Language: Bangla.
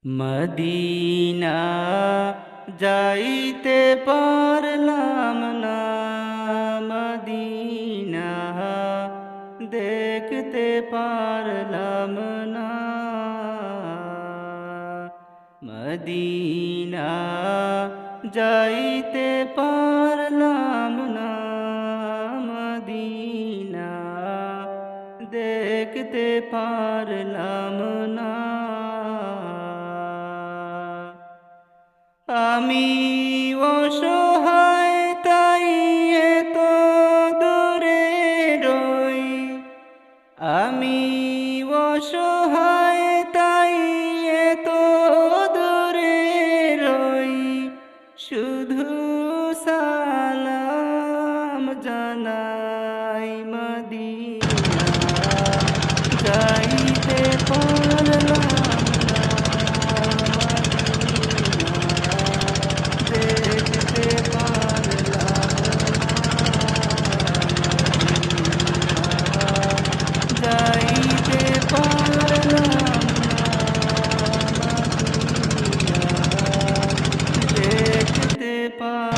মদিনা যাইতে পারলাম না, মদিনা দেখতে পারলাম না। মদিনা যাইতে পারলাম না, মদিনা দেখতে পারলাম না। আমি অসহায় তাই এত দূরে রই, আমি অসহায় তাই এত দূরে রই, শুধু সালাম জানাই মদিনা যাইতে পারলাম না, দেখতে পারলাম না, যাইতে পারলাম না, দেখতে পারলাম